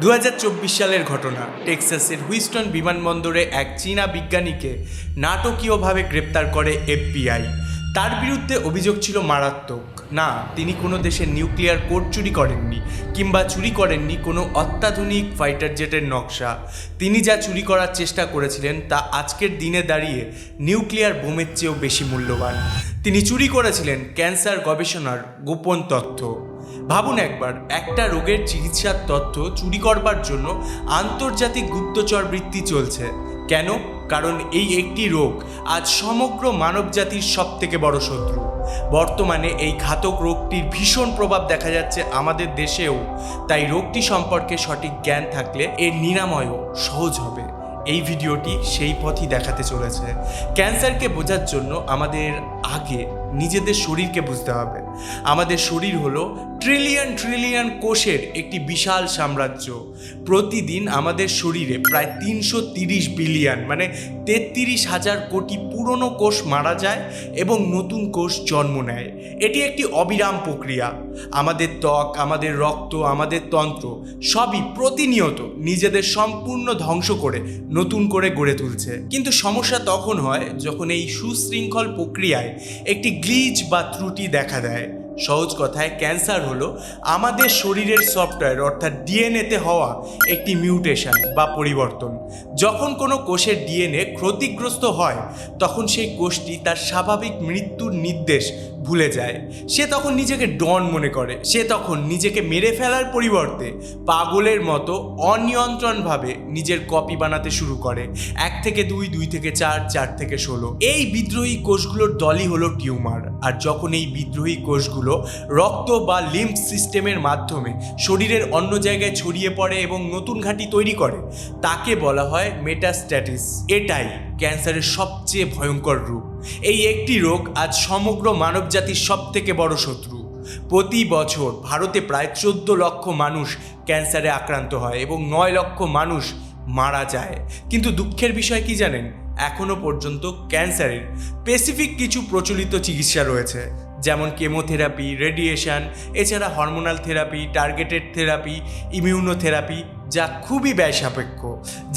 2024 সালের ঘটনা। টেক্সাসের হুইস্টন বিমানবন্দরে এক চীনা বিজ্ঞানীকে নাটকীয়ভাবে গ্রেপ্তার করে FBI। তার বিরুদ্ধে অভিযোগ ছিল মারাত্মক। না, তিনি কোনো দেশের নিউক্লিয়ার কোড চুরি করেননি কিংবা চুরি করেননি কোনো অত্যাধুনিক ফাইটার জেটের নকশা। তিনি যা চুরি করার চেষ্টা করেছিলেন তা আজকের দিনে দাঁড়িয়ে নিউক্লিয়ার বোমের চেয়েও বেশি মূল্যবান। তিনি চুরি করেছিলেন ক্যান্সার গবেষণার গোপন তথ্য। ভাবুন একবার, একটা রোগের চিকিৎসার তথ্য চুরি করবার জন্য আন্তর্জাতিক গুপ্তচর বৃত্তি চলছে। কেন? কারণ এই একটি রোগ আজ সমগ্র মানবজাতির সবথেকে বড় শত্রু। বর্তমানে এই ঘাতক রোগটির ভীষণ প্রভাব দেখা যাচ্ছে আমাদের দেশেও। তাই রোগটি সম্পর্কে সঠিক জ্ঞান থাকলে এর নিরাময়ও সহজ হবে। এই ভিডিওটি সেই পথই দেখাতে চলেছে। ক্যান্সারকে বোঝার জন্য আমাদের আগে নিজেদের শরীরকে বুঝতে হবে। আমাদের শরীর হলো ট্রিলিয়ন কোষের একটি বিশাল সাম্রাজ্য। প্রতিদিন আমাদের শরীরে প্রায় 330 বিলিয়ন মানে 33,000 কোটি পুরনো কোষ মারা যায় এবং নতুন কোষ জন্ম নেয়। এটি একটি অবিরাম প্রক্রিয়া। আমাদের ত্বক, আমাদের রক্ত, আমাদের তন্ত্র সবই প্রতিনিয়ত নিজেদের সম্পূর্ণ ধ্বংস করে নতুন করে গড়ে তুলছে। কিন্তু সমস্যা তখন হয় যখন এই সুশৃঙ্খল প্রক্রিয়ায় একটি গ্লিচ বা ত্রুটি দেখা দেয়। সহজ কথায়, ক্যান্সার হলো আমাদের শরীরের সফটওয়্যার অর্থাৎ ডিএনএতে হওয়া একটি মিউটেশন বা পরিবর্তন। যখন কোনো কোষের ডিএনএ ক্ষতিগ্রস্ত হয় তখন সেই কোষটি তার স্বাভাবিক মৃত্যুর নির্দেশ ভুলে যায়। সে তখন নিজেকে ডন মনে করে। সে তখন নিজেকে মেরে ফেলার পরিবর্তে পাগলের মতো অনিয়ন্ত্রণভাবে নিজের কপি বানাতে শুরু করে। 1 থেকে 2, 2 থেকে 4, 4 থেকে 16। এই বিদ্রোহী কোষগুলোর দলই হলো টিউমার। আর যখন এই বিদ্রোহী কোষগুলো রক্ত বা লিম্ফ সিস্টেমের মাধ্যমে শরীরের অন্য জায়গায় ছড়িয়ে পড়ে এবং নতুন ঘাঁটি তৈরি করে, তাকে বলা হয় মেটাস্ট্যাটিস। এটাই ক্যান্সারের সবচেয়ে ভয়ঙ্কর রূপ। এই একটি রোগ আজ সমগ্র মানবজাতির সবথেকে বড় শত্রু। প্রতি বছর ভারতে প্রায় 14 লক্ষ মানুষ ক্যান্সারে আক্রান্ত হয় এবং 9 লক্ষ মানুষ মারা যায়। কিন্তু দুঃখের বিষয় কি জানেন? এখনও পর্যন্ত ক্যান্সারের স্পেসিফিক কিছু প্রচলিত চিকিৎসা রয়েছে, যেমন কেমোথেরাপি, রেডিয়েশন, এছাড়া hormonal therapy, targeted therapy, immunotherapy, যা খুবই ব্যয় সাপেক্ষ,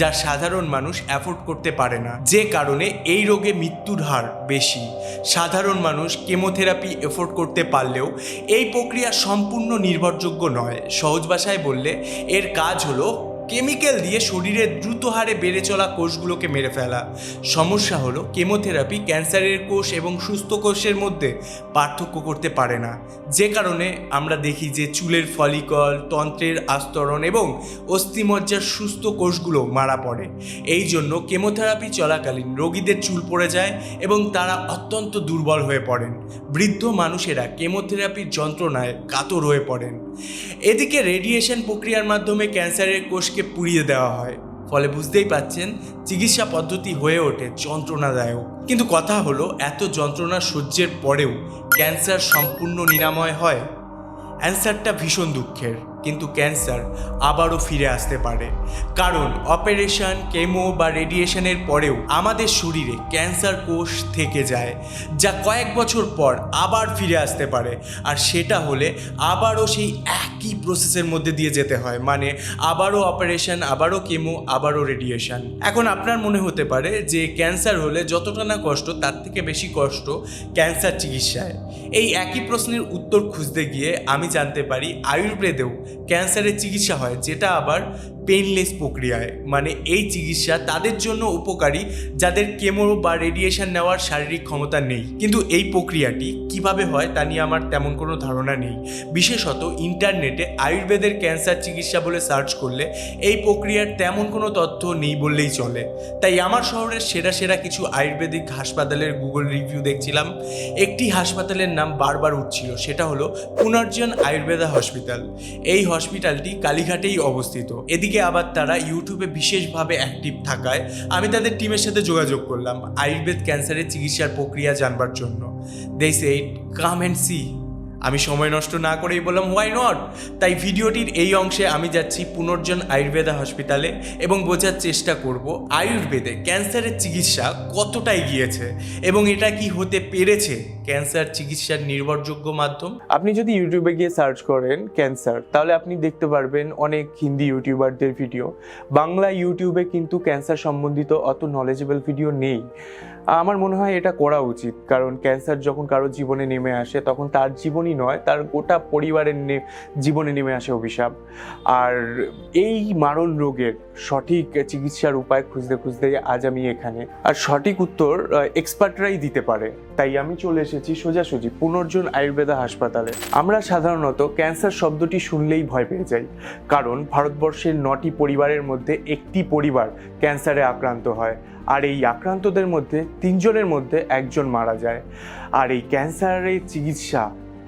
যা সাধারণ মানুষ অ্যাফোর্ড করতে পারে না। যে কারণে এই রোগে মৃত্যুর হার বেশি। সাধারণ মানুষ কেমোথেরাপি এফোর্ড করতে পারলেও এই প্রক্রিয়া সম্পূর্ণ নির্ভরযোগ্য নয়। সহজ ভাষায় বললে এর কাজ হলো কেমিক্যাল দিয়ে শরীরের দ্রুত হারে বেড়ে চলা কোষগুলোকে মেরে ফেলা। সমস্যা হলো কেমোথেরাপি ক্যান্সারের কোষ এবং সুস্থ কোষের মধ্যে পার্থক্য করতে পারে না। যে কারণে আমরা দেখি যে চুলের ফলিকল, তন্ত্রের আস্তরণ এবং অস্থিমজ্জার সুস্থ কোষগুলো মারা পড়ে। এই জন্য কেমোথেরাপি চলাকালীন রোগীদের চুল পড়ে যায় এবং তারা অত্যন্ত দুর্বল হয়ে পড়েন। বৃদ্ধ মানুষেরা কেমোথেরাপির যন্ত্রণায় কাতর হয়ে পড়েন। এদিকে রেডিয়েশন প্রক্রিয়ার মাধ্যমে ক্যান্সারের কোষকে পুড়িয়ে দেওয়া হয়। ফলে বুঝতেই পাচ্ছেন, চিকিৎসা পদ্ধতি হয়ে ওঠে যন্ত্রণাদায়ক। কিন্তু কথা হলো, এত যন্ত্রণা সহ্যের পরেও ক্যান্সার সম্পূর্ণ নিরাময় হয়? অ্যান্সারটা ভীষণ দুঃখের। কিন্তু ক্যান্সার আবারও ফিরে আসতে পারে, কারণ অপারেশন, কেমো বা রেডিয়েশনের পরেও আমাদের শরীরে ক্যান্সার কোষ থেকে যায়, যা কয়েক বছর পর আবার ফিরে আসতে পারে। আর সেটা হলে আবারও সেই একই প্রসেসের মধ্যে দিয়ে যেতে হয়, মানে আবারও অপারেশন, আবারও কেমো, আবারও রেডিয়েশন। এখন আপনার মনে হতে পারে যে ক্যান্সার হলে যতটা না কষ্ট তার থেকে বেশি কষ্ট ক্যান্সার চিকিৎসায়। এই একই প্রশ্নের উত্তর খুঁজতে গিয়ে আমি জানতে পারি আয়ুর্বেদেও ক্যান্সারের চিকিৎসা হয়, যেটা আবার পেইনলেস প্রক্রিয়ায়। মানে এই চিকিৎসা তাদের জন্য উপকারী যাদের কেমো বা রেডিয়েশন নেওয়ার শারীরিক ক্ষমতা নেই। কিন্তু এই প্রক্রিয়াটি কিভাবে হয় তা নিয়ে আমার তেমন কোনো ধারণা নেই। বিশেষত ইন্টারনেটে আয়ুর্বেদের ক্যান্সার চিকিৎসা বলে সার্চ করলে এই প্রক্রিয়ার তেমন কোনো তথ্য নেই বললেই চলে। তাই আমার শহরের সেরা কিছু আয়ুর্বেদিক হাসপাতালের গুগল রিভিউ দেখছিলাম। একটি হাসপাতালের নাম বারবার উঠছিল, সেটা হলো পুনর্জন আয়ুর্বেদা হসপিটাল। এই হসপিটালটি কালীঘাটেই অবস্থিত। এদিকে আবার তারা ইউটিউবে বিশেষভাবে অ্যাক্টিভ থাকায় আমি তাদের টিমের সাথে যোগাযোগ করলাম আয়ুর্বেদ ক্যান্সারের চিকিৎসার প্রক্রিয়া জানবার জন্য। They said, come and see. আমি সময় নষ্ট না করেই বললাম হোয়াই নট। তাই ভিডিওটির এই অংশে আমি যাচ্ছি পুনর্জন আয়ুর্বেদা হসপিটালে এবং বোঝার চেষ্টা করব আয়ুর্বেদে ক্যান্সারের চিকিৎসা কতটা এগিয়েছে এবং এটা কি হতে পেরেছে ক্যান্সার চিকিৎসার নির্ভরযোগ্য মাধ্যম। আপনি যদি ইউটিউবে গিয়ে সার্চ করেন ক্যান্সার, তাহলে আপনি দেখতে পারবেন অনেক হিন্দি ইউটিউবারদের ভিডিও। বাংলা ইউটিউবে কিন্তু ক্যান্সার সম্বন্ধিত অত নলেজেবল ভিডিও নেই। আমার মনে হয় এটা করা উচিত, কারণ ক্যান্সার যখন কারোর জীবনে নেমে আসে তখন তার জীবনই নয়, তার গোটা পরিবারের জীবনে নেমে আসে অভিশাপ। আর এই মারণ রোগের সঠিক চিকিৎসার উপায় খুঁজতে খুঁজতে আজ আমি এখানে, আর সঠিক উত্তর এক্সপার্টরাই দিতে পারে। তাই আমি চলে এসেছি সোজাসুজি পুনর্জন আয়ুর্বেদা হাসপাতালে। আমরা সাধারণত ক্যান্সার শব্দটি শুনলেই ভয় পেয়ে যাই, কারণ ভারতবর্ষের 9টি পরিবারের মধ্যে একটি পরিবার ক্যান্সারে আক্রান্ত হয়, আর এই আক্রান্তদের মধ্যে 3 জনের মধ্যে 1 জন মারা যায়। আর এই ক্যান্সারের চিকিৎসা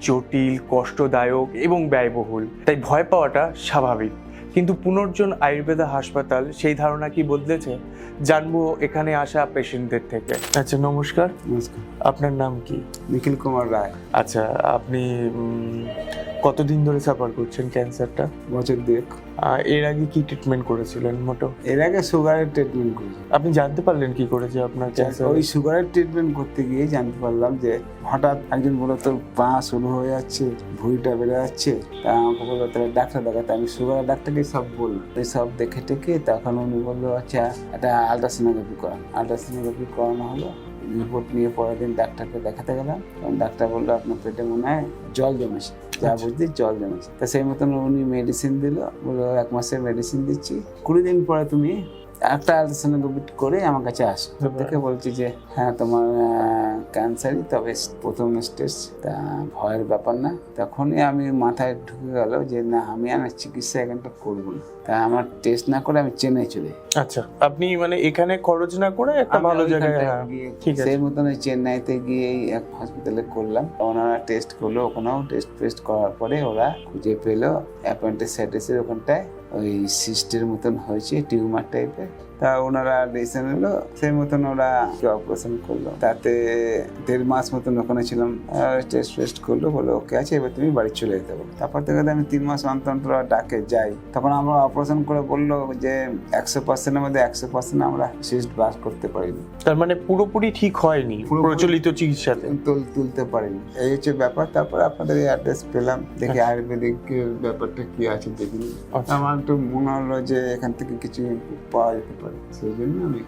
জটিল, কষ্টদায়ক এবং ব্যয়বহুল, তাই ভয় পাওয়াটা স্বাভাবিক। কিন্তু পুনর্জন আয়ুর্বেদা হাসপাতাল সেই ধারণা কি বদলেছে? জানবো এখানে আসা পেশেন্টদের থেকে। আচ্ছা, নমস্কার। নমস্কার, আপনার নাম কি? নিখিল কুমার রায়। আচ্ছা, আপনি কতদিন ধরে সাফার করছেন ক্যান্সারটা? বছর 2। এর আগে কি ট্রিটমেন্ট করেছিলেন মোটো? এর আগে সুগারের ট্রিটমেন্ট করেছি। আপনি জানতে পারলেন কি করে যে আপনার ক্যান্সার? ওই সুগারের ট্রিটমেন্ট করতে গিয়ে জানতে পারলাম যে হঠাৎ একজন বললো তোর পা শুরু হয়ে যাচ্ছে, ভুঁড়িটা বেড়ে যাচ্ছে। তা আমাকে বললো তাহলে ডাক্তার দেখাতে। আমি সুগারের ডাক্তারকে সব বললাম, এই সব দেখে টেকে তখন উনি বললো আচ্ছা একটা আলট্রাসোনোগ্রাফি করান। আলট্রাসোনোগ্রাফি করানো হলো। রিপোর্ট নিয়ে পরের দিন ডাক্তারকে দেখাতে গেলাম, তখন ডাক্তার বললো আপনার পেটে মনে হয় জল জমেছে, যা বুঝলি জল জমেছে। তা সেই মতন উনি মেডিসিন দিল, বললো 1 মাসের মেডিসিন দিচ্ছি, 20 দিন পরে তুমি একটা আলট্রাসোনোগ্রাফি করে আমার কাছে আসো। দেখে বলছি যে হ্যাঁ তোমার ক্যান্সারই, তবে প্রথম স্টেজ, তা ভয়ের ব্যাপার না। তখনই আমি মাথায় ঢুকে গেল যে না, আমি আর চিকিৎসা এখানটা করবো না। তা আমার টেস্ট না করে আমি চেন্নাই চলে। আচ্ছা, আপনি মানে এখানে খরচ না করে একটা ভালো জায়গায় গিয়ে সেই মতন চেন্নাইতে গিয়ে এক হসপিটালে করলাম। ওনারা টেস্ট করলো, ওখানেও টেস্ট করার পরে ওরা খুঁজে পেলো অ্যাপেন্ডিসাইটিসের ওখানটায় ওই সিস্টের মতন হয়েছে, টিউমার টাইপের। তা ওনারা ডিসিশন নিলো, সেই মতন ওরা অপারেশন করলো। তাতে 1.5 মাস মতন ওখানে ছিলাম। টেস্ট করলো, বলো ওকে আছে, এবার তুমি বাড়ি চলে যেতে বলো। তারপর থেকে আমি 3 মাস অন্তর অন্তর ডাকে যাই। তখন আমরা অপারেশন করে বললো যে 100%-এর মধ্যে 100% আমরা সিস্ট বার করতে পারিনি। তার মানে পুরোপুরি ঠিক হয়নি প্রচলিত চিকিৎসাতে, তুলতে পারিনি। এই হচ্ছে ব্যাপার। তারপর আপনাদের এই অ্যাড্রেস পেলাম, দেখে আয়ুর্বেদিক ব্যাপারটা কি আছে দেখিনি। আমার একটু মনে হলো যে এখান থেকে কিছু পাওয়া যেতে পারে, সেই জন্য আমি।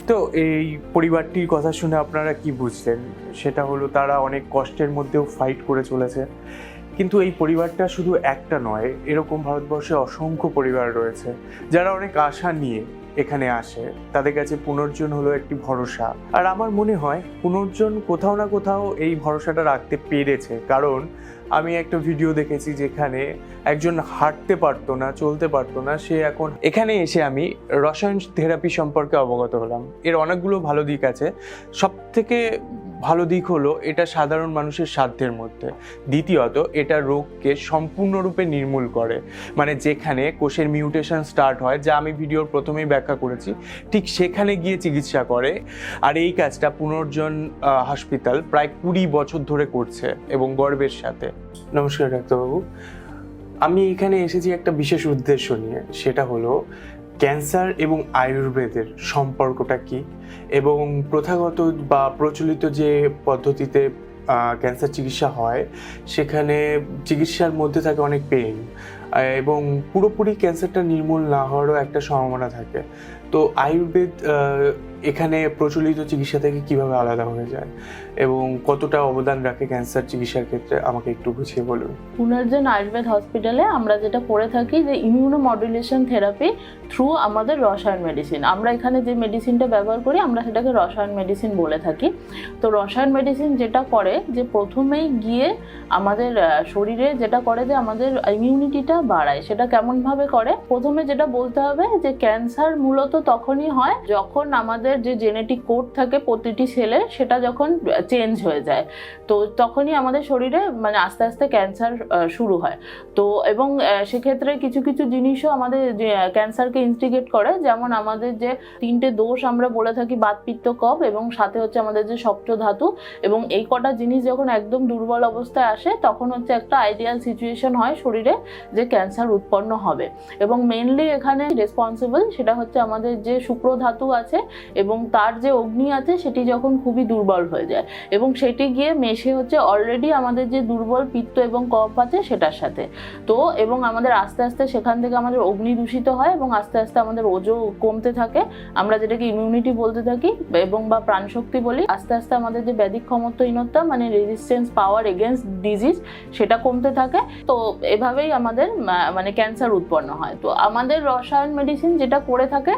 তো এই পরিবারটির কথা শুনে আপনারা কি বুঝলেন? সেটা হলো তারা অনেক কষ্টের মধ্যেও ফাইট করে চলেছে। কিন্তু এই পরিবারটা শুধু একটা নয়, এরকম ভারতবর্ষে অসংখ্য পরিবার রয়েছে যারা অনেক আশা নিয়ে এখানে আসে। তাদের কাছে পুনর্জন হলো একটি ভরসা। আর আমার মনে হয় পুনর্জন কোথাও না কোথাও এই ভরসাটা রাখতে পেরেছে, কারণ আমি একটা ভিডিও দেখেছি যেখানে একজন হাঁটতে পারতো না, চলতে পারতো না, সে এখন এখানে এসে আমি রসায়ন থেরাপি সম্পর্কে অবগত হলাম। এর অনেকগুলো ভালো দিক আছে। সব থেকে ভালো দিক হলো এটা সাধারণ মানুষের সাধ্যের মধ্যে। দ্বিতীয়ত, এটা রোগকে সম্পূর্ণরূপে নির্মূল করে, মানে যেখানে কোষের মিউটেশন স্টার্ট হয়, যা আমি ভিডিওর প্রথমেই ব্যাখ্যা করেছি, ঠিক সেখানে গিয়ে চিকিৎসা করে। আর এই কাজটা পুনর্জন হাসপাতাল প্রায় 20 বছর ধরে করছে এবং গর্বের সাথে। নমস্কার ডাক্তারবাবু, আমি এখানে এসেছি একটা বিশেষ উদ্দেশ্য নিয়ে। সেটা হলো ক্যান্সার এবং আয়ুর্বেদের সম্পর্কটা কি, এবং প্রথাগত বা প্রচলিত যে পদ্ধতিতে ক্যান্সার চিকিৎসা হয় সেখানে চিকিৎসার মধ্যে থাকে অনেক পেইন, এবং পুরোপুরি ক্যান্সারটা নির্মূল না হওয়ারও একটা সম্ভাবনা থাকে। তো আয়ুর্বেদ এখানে প্রচলিত চিকিৎসা থেকে কিভাবে আলাদা হয়ে যায় এবং কতটা অবদান রাখে ক্যান্সার চিকিৎসার ক্ষেত্রে, আমাকে একটু বুঝিয়ে বলুন। পুনর্জন আয়ুর্বেদ হসপিটালে আমরা যেটা করে থাকি যে ইমিউনোমডুলেশন থেরাপি থ্রু আমাদের রসায়ন মেডিসিন। আমরা এখানে যে মেডিসিনটা ব্যবহার করি আমরা সেটাকে রসায়ন মেডিসিন বলে থাকি। তো রসায়ন মেডিসিন যেটা করে যে প্রথমেই গিয়ে আমাদের শরীরে যেটা করে যে আমাদের ইমিউনিটিটা বাড়ায়। সেটা কেমনভাবে করে? প্রথমে যেটা বলতে হবে যে ক্যান্সার মূলত তখনই হয় যখন আমাদের ক্যান্সারের যে জেনেটিক কোড থাকে প্রতিটি সেলের, সেটা যখন চেঞ্জ হয়ে যায়, তো তখনই আমাদের শরীরে মানে আস্তে আস্তে ক্যান্সার শুরু হয়। তো এবং সেক্ষেত্রে কিছু কিছু জিনিসও আমাদের ক্যান্সারকে ইনস্টিগেট করে, যেমন আমাদের যে 3টে দোষ আমরা বলে থাকি, বাত পিত্ত কফ, এবং সাথে হচ্ছে আমাদের যে সপ্ত ধাতু, এবং এই কটা জিনিস যখন একদম দুর্বল অবস্থায় আসে তখন হচ্ছে একটা আইডিয়াল সিচুয়েশন হয় শরীরে যে ক্যান্সার উৎপন্ন হবে। এবং মেইনলি এখানে রেসপন্সিবল সেটা হচ্ছে আমাদের যে শুক্র ধাতু আছে এবং তার যে অগ্নি আছে, সেটি যখন খুবই দুর্বল হয়ে যায় এবং সেটি গিয়ে মেশে হচ্ছে অলরেডি আমাদের যে দুর্বল পিত্ত এবং কফ আছে সেটার সাথে। তো এবং আমাদের আস্তে আস্তে সেখান থেকে আমাদের অগ্নি দূষিত হয় এবং আস্তে আস্তে আমাদের ওজন কমতে থাকে, আমরা যেটাকে ইমিউনিটি বলতে থাকি এবং বা প্রাণশক্তি বলি। আস্তে আস্তে আমাদের যে ব্যাধিক ক্ষমতাহীনতা মানে রেজিস্ট্যান্স পাওয়ার এগেনস্ট ডিজিজ সেটা কমতে থাকে। তো এভাবেই আমাদের মানে ক্যান্সার উৎপন্ন হয়। তো আমাদের রসায়ন মেডিসিন যেটা করে থাকে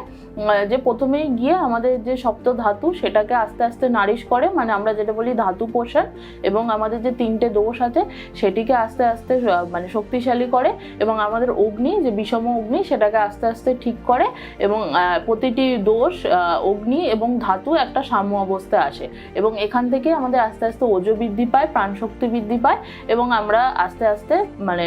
যে প্রথমেই গিয়ে আমাদের যে সপ্ত ধাতু সেটাকে আস্তে আস্তে নারিশ করে, মানে আমরা যেটা বলি ধাতু পোষণ, এবং আমাদের যে 3টে দোষ আছে সেটিকে আস্তে আস্তে মানে শক্তিশালী করে, এবং আমাদের অগ্নি যে বিষম অগ্নি সেটাকে আস্তে আস্তে ঠিক করে, এবং প্রতিটি দোষ অগ্নি এবং ধাতু একটা সাম্য অবস্থায় আসে, এবং এখান থেকে আমাদের আস্তে আস্তে ওজন বৃদ্ধি পায়, প্রাণশক্তি বৃদ্ধি পায়, এবং আমরা আস্তে আস্তে মানে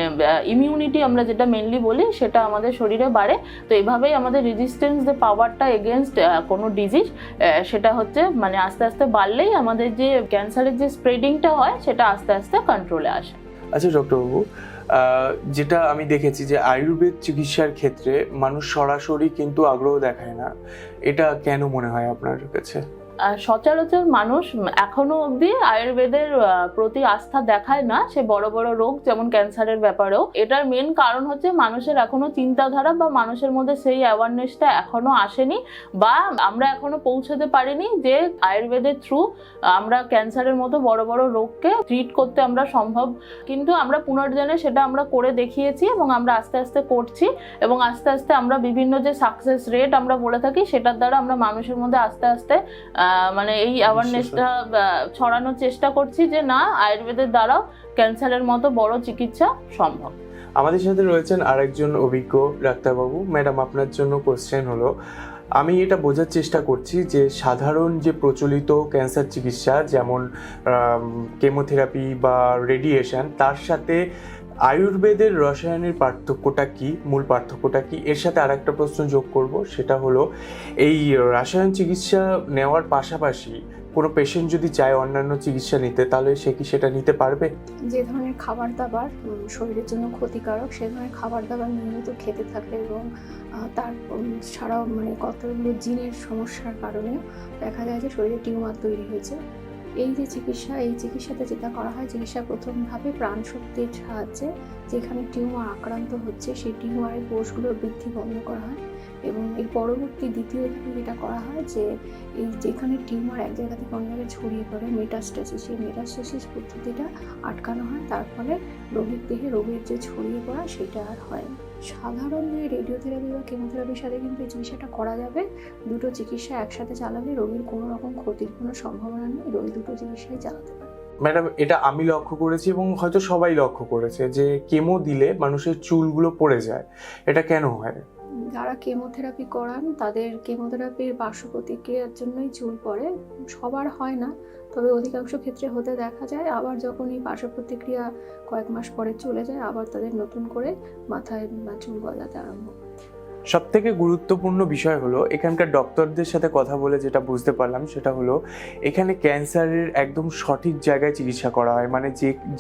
ইমিউনিটি আমরা যেটা মেনলি বলি সেটা আমাদের শরীরে বাড়ে। তো এভাবেই আমাদের রেজিস্ট্যান্স যে পাওয়ারটা এগেনস্ট কোনো ডিজিজ সেটা হচ্ছে মানে আস্তে আস্তে বাড়লেই আমাদের যে ক্যান্সারের যে স্প্রেডিংটা হয় সেটা আস্তে আস্তে কন্ট্রোলে আসে। আচ্ছা ডক্টরবাবু, যেটা আমি দেখেছি যে আয়ুর্বেদ চিকিৎসার ক্ষেত্রে মানুষ সরাসরি কিন্তু আগ্রহ দেখায় না, এটা কেন মনে হয় আপনার কাছে? সচরাচর মানুষ এখনো অবধি আয়ুর্বেদের প্রতি আস্থা দেখায় না, সে বড় বড় রোগ যেমন ক্যান্সারের ব্যাপারেও। এটার মেন কারণ হচ্ছে মানুষের এখনো চিন্তাধারা বা মানুষের মধ্যে সেই অ্যাওয়ারনেসটা এখনো আসেনি, বা আমরা এখনো পৌঁছতে পারিনি যে আয়ুর্বেদের থ্রু আমরা ক্যান্সারের মতো বড় বড় রোগকে ট্রিট করতে আমরা সম্ভব। কিন্তু আমরা পুনর্জনে সেটা আমরা করে দেখিয়েছি এবং আমরা আস্তে আস্তে করছি, এবং আস্তে আস্তে আমরা বিভিন্ন যে সাকসেস রেট আমরা বলে থাকি সেটার দ্বারা আমরা মানুষের মধ্যে আস্তে আস্তে মানে এই অ্যাওয়ারনেসটা ছড়ানোর চেষ্টা করছি যে না, আয়ুর্বেদের দ্বারাও ক্যান্সারের মতো বড় চিকিৎসা সম্ভব। আমাদের সাথে রয়েছেন আরেকজন অভিজ্ঞ ডাক্তারবাবু। ম্যাডাম, আপনার জন্য কোশ্চেন হলো, আমি এটা বোঝার চেষ্টা করছি যে সাধারণ যে প্রচলিত ক্যান্সার চিকিৎসা যেমন কেমোথেরাপি বা রেডিয়েশন, তার সাথে আয়ুর্বেদের রসায়নের পার্থক্যটা কি, মূল পার্থক্যটা কি? এর সাথে আরেকটা প্রশ্ন যোগ করব, সেটা হলো এই রসায়ন চিকিৎসা নেওয়ার পাশাপাশি কোনো পেশেন্ট যদি চায় অন্যান্য চিকিৎসা নিতে, তাহলে সে কি সেটা নিতে পারবে? যে ধরনের খাবার দাবার শরীরের জন্য ক্ষতিকারক সে ধরনের খাবার দাবার নিয়মিত খেতে থাকলে এবং তার ছাড়াও মানে কতগুলো জিনের সমস্যার কারণে দেখা যায় যে শরীরে টিউমার তৈরি হয়েছে। এই চিকিৎসাতে যেটা করা হয়, চিকিৎসা প্রথম ধাপে প্রাণশক্তির সাহায্যে যেখানে টিউমার আক্রান্ত হচ্ছে সেই টিউমারের কোষগুলোর বৃদ্ধি বন্ধ করা হয়, এবং এর পরবর্তী দ্বিতীয় ধাপে যেটা করা হয় যে এই যেখানে টিউমার এক জায়গা থেকে অন্য জায়গায় ছড়িয়ে পড়ে মেটাস্টেসিস, সেই মেটাস্টেসিস পদ্ধতিটা আটকানো হয়, তার ফলে রোগীর দেহে রোগের যে ছড়িয়ে পড়া সেটা আর হয় না। সাধারণ যে রেডিওথেরাপি বা কেমোথেরাপির সাথে কিন্তু এই চিকিৎসাটা করা যাবে। দুটো চিকিৎসা একসাথে চালালে রোগীর কোনো রকম ক্ষতির কোনো সম্ভাবনা নেই, রোগী দুটো চিকিৎসাই চালাতে পারে। ম্যাডাম, এটা আমি লক্ষ্য করেছি এবং হয়তো সবাই লক্ষ্য করেছে যে কেমো দিলে মানুষের চুলগুলো পড়ে যায়, এটা কেন হয়? যারা কেমোথেরাপি করান তাদের কেমোথেরাপির পার্শ্ব প্রতিক্রিয়ার জন্যই চুল পড়ে, সবার হয় না, তবে অধিকাংশ ক্ষেত্রে হতে দেখা যায়। আবার যখন এই পার্শ্ব প্রতিক্রিয়া কয়েক মাস পরে চলে যায়, আবার তাদের নতুন করে মাথায় চুল গজাতে আরম্ভ করে। সব থেকে গুরুত্বপূর্ণ বিষয় হলো এখানকার ডক্টরদের সাথে কথা বলে যেটা বুঝতে পারলাম সেটা হলো এখানে ক্যান্সারের একদম সঠিক জায়গায় চিকিৎসা করা হয়, মানে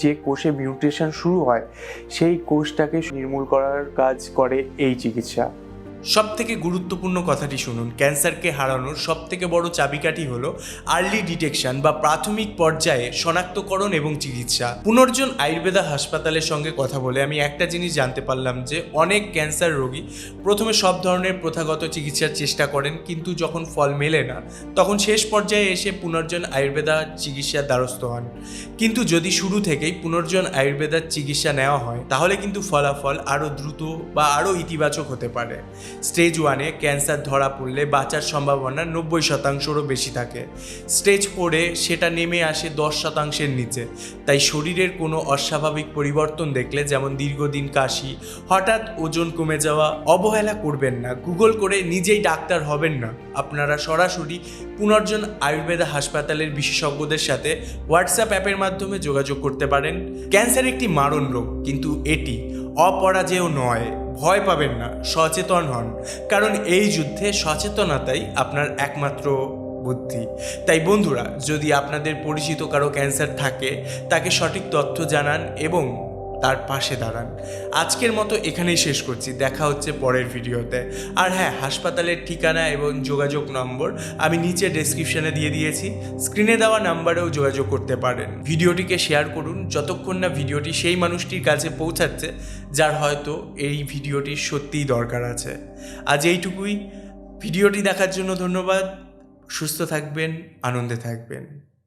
যে কোষে মিউটেশন শুরু হয় সেই কোষটাকে নির্মূল করার কাজ করে এই চিকিৎসা। সব থেকে গুরুত্বপূর্ণ কথাটি শুনুন, ক্যান্সারকে হারানোর সব থেকে বড় চাবিকাঠি হলো আর্লি ডিটেকশন বা প্রাথমিক পর্যায়ে শনাক্তকরণ এবং চিকিৎসা। পুনর্জন আয়ুর্বেদা হাসপাতালের সঙ্গে কথা বলে আমি একটা জিনিস জানতে পারলাম যে অনেক ক্যান্সার রোগী প্রথমে সব ধরনের প্রথাগত চিকিৎসার চেষ্টা করেন, কিন্তু যখন ফল মেলে না তখন শেষ পর্যায়ে এসে পুনর্জন আয়ুর্বেদা চিকিৎসার দ্বারস্থ হন। কিন্তু যদি শুরু থেকেই পুনর্জন আয়ুর্বেদার চিকিৎসা নেওয়া হয় তাহলে কিন্তু ফলাফল আরও দ্রুত বা আরও ইতিবাচক হতে পারে। স্টেজ 1-এ ক্যান্সার ধরা পড়লে বাঁচার সম্ভাবনা 90%-রও বেশি থাকে। স্টেজ 4-এ সেটা নেমে আসে 10%-এর নিচে। তাই শরীরের কোনো অস্বাভাবিক পরিবর্তন দেখলে, যেমন দীর্ঘদিন কাশি, হঠাৎ ওজন কমে যাওয়া, অবহেলা করবেন না। গুগল করে নিজেই ডাক্তার হবেন না। আপনারা সরাসরি পুনর্জন আয়ুর্বেদা হাসপাতালের বিশেষজ্ঞদের সাথে হোয়াটসঅ্যাপ অ্যাপের মাধ্যমে যোগাযোগ করতে পারেন। ক্যান্সার একটি মারণ রোগ, কিন্তু এটি অপরাজেয় নয়। ভয় পাবেন না, সচেতন হন, কারণ এই যুদ্ধে সচেতনতাই আপনার একমাত্র বুদ্ধি। তাই বন্ধুরা, যদি আপনাদের পরিচিত কারো ক্যান্সার থাকে, তাকে সঠিক তথ্য জানান এবং তার পাশে দাঁড়ান। আজকের মতো এখানেই শেষ করছি, দেখা হচ্ছে পরের ভিডিওতে। আর হ্যাঁ, হাসপাতালের ঠিকানা এবং যোগাযোগ নম্বর আমি নিচে ডেসক্রিপশনে দিয়ে দিয়েছি, স্ক্রিনে দেওয়া নাম্বারেও যোগাযোগ করতে পারেন। ভিডিওটিকে শেয়ার করুন যতক্ষণ না ভিডিওটি সেই মানুষটির কাছে পৌঁছাচ্ছে যার হয়তো এই ভিডিওটির সত্যিই দরকার আছে। আজ এইটুকুই। ভিডিওটি দেখার জন্য ধন্যবাদ। সুস্থ থাকবেন, আনন্দে থাকবেন।